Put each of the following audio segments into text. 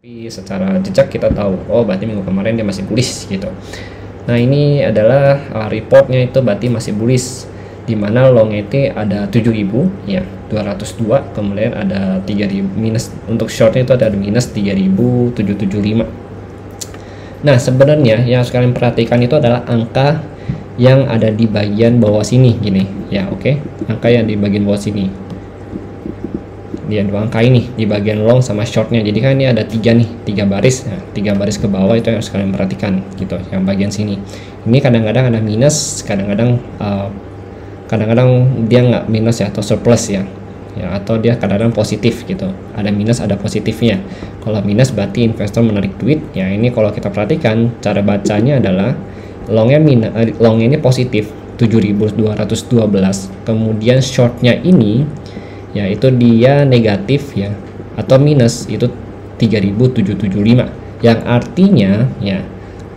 Tapi secara jejak kita tahu, oh berarti minggu kemarin dia masih bullish gitu. Nah ini adalah reportnya itu berarti masih bullish, dimana longnya itu ada 7.000 ya 202, kemudian ada 3.000 minus, untuk shortnya itu ada minus 3.775. Nah sebenarnya yang harus kalian perhatikan itu adalah angka yang ada di bagian bawah sini gini ya, oke. Angka yang di bagian bawah sini dia dua angka ini di bagian long sama shortnya. Jadi kan ini ada tiga baris. Nah, 3 baris ke bawah itu yang harus kalian perhatikan gitu, yang bagian sini. Ini kadang-kadang ada minus, kadang-kadang dia nggak minus ya, atau surplus ya, atau dia kadang-kadang positif gitu, ada minus ada positifnya. Kalau minus berarti investor menarik duit ya. Ini kalau kita perhatikan cara bacanya adalah longnya ini positif 7.212, kemudian shortnya ini ya itu dia negatif ya, atau minus itu 3.775, yang artinya ya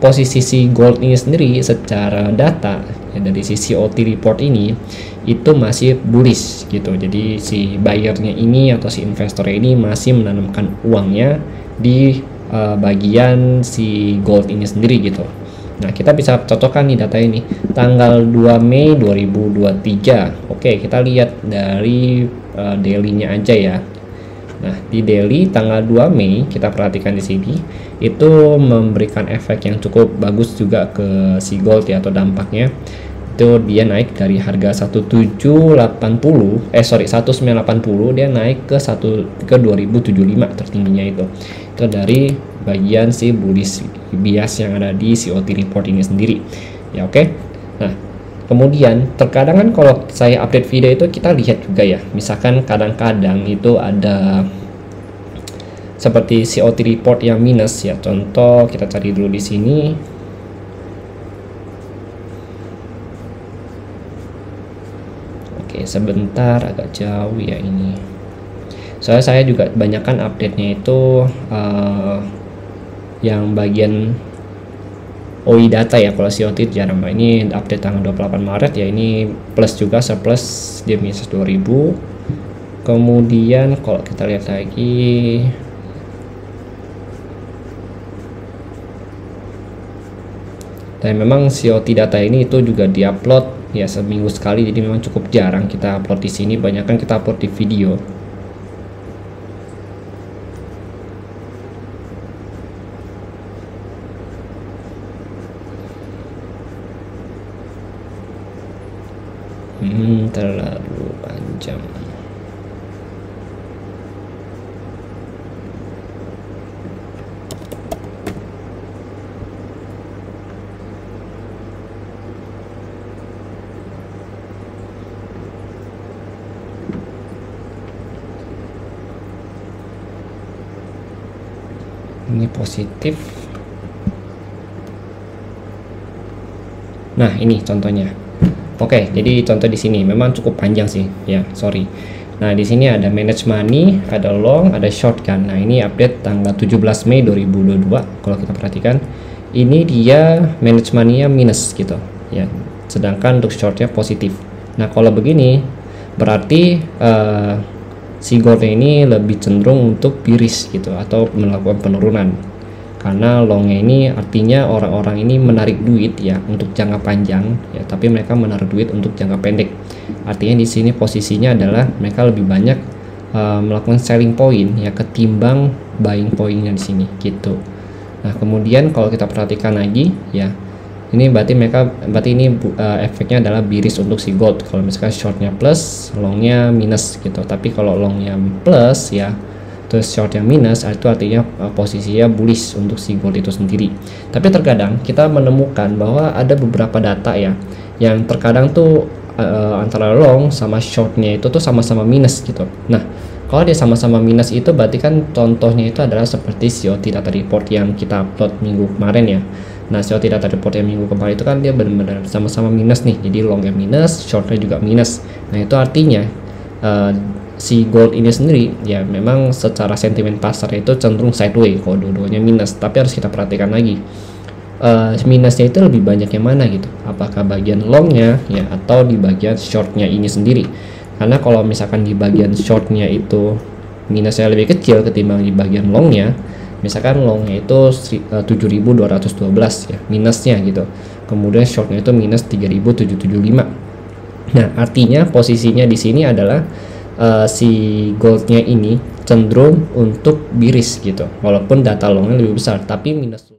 posisi si gold ini sendiri secara data ya, dari sisi OT report ini itu masih bullish gitu. Jadi si buyernya ini atau si investor ini masih menanamkan uangnya di bagian si gold ini sendiri gitu. Nah kita bisa cocokkan nih data ini tanggal 2 Mei 2023. Oke, kita lihat dari daily-nya aja ya. Nah di daily tanggal 2 Mei kita perhatikan di sini itu memberikan efek yang cukup bagus juga ke si gold ya, atau dampaknya itu dia naik dari harga 1980 dia naik ke 2075 tertingginya itu dari bagian si bullish bias yang ada di COT report ini sendiri ya, oke. Nah kemudian terkadang kan kalau saya update video itu kita lihat juga ya, misalkan kadang-kadang itu ada seperti COT report yang minus ya. Contoh kita cari dulu di sini. Oke sebentar, agak jauh ya ini, soalnya saya juga kebanyakan update-nya itu yang bagian OI data ya. Kalau COT jarang. Ini update tanggal 28 Maret ya, ini plus juga, surplus dia minus 2000. Kemudian kalau kita lihat lagi dan memang COT data ini itu juga diupload ya seminggu sekali, jadi memang cukup jarang kita upload di sini, banyak kan kita upload di video. Terlalu panjang. Ini positif. Nah ini contohnya. Oke, jadi contoh di sini memang cukup panjang sih ya, sorry. Nah di sini ada manage money, ada long, ada short kan. Nah ini update tanggal 17 Mei 2022. Kalau kita perhatikan ini dia manage money-nya minus gitu ya, sedangkan untuk shortnya positif. Nah kalau begini berarti si gold ini lebih cenderung untuk bearish gitu, atau melakukan penurunan. Karena longnya ini artinya orang-orang ini menarik duit ya untuk jangka panjang ya, tapi mereka menaruh duit untuk jangka pendek. Artinya di sini posisinya adalah mereka lebih banyak melakukan selling point ya ketimbang buying pointnya di sini gitu. Nah kemudian kalau kita perhatikan lagi ya, ini berarti ini efeknya adalah bearish untuk si gold. Kalau misalkan shortnya plus, longnya minus gitu. Tapi kalau longnya plus ya, terus short yang minus, itu artinya posisinya bullish untuk si gold itu sendiri. Tapi terkadang kita menemukan bahwa ada beberapa data ya yang terkadang tuh antara long sama shortnya itu tuh sama-sama minus gitu. Nah kalau dia sama-sama minus itu berarti kan contohnya itu adalah seperti COT data report yang kita upload minggu kemarin ya. Nah COT data report yang minggu kemarin itu kan dia benar-benar sama-sama minus nih, jadi longnya minus, shortnya juga minus. Nah itu artinya si gold ini sendiri ya memang secara sentimen pasar itu cenderung sideways kalau dua-duanya minus. Tapi harus kita perhatikan lagi minusnya itu lebih banyak yang mana gitu, apakah bagian longnya ya atau di bagian shortnya ini sendiri. Karena kalau misalkan di bagian shortnya itu minusnya lebih kecil ketimbang di bagian longnya, Misalkan longnya itu 7.212 ya, minusnya gitu. Kemudian shortnya itu minus 3.775. Nah, artinya posisinya di sini adalah si goldnya ini cenderung untuk bearish gitu, walaupun data longnya lebih besar, tapi minus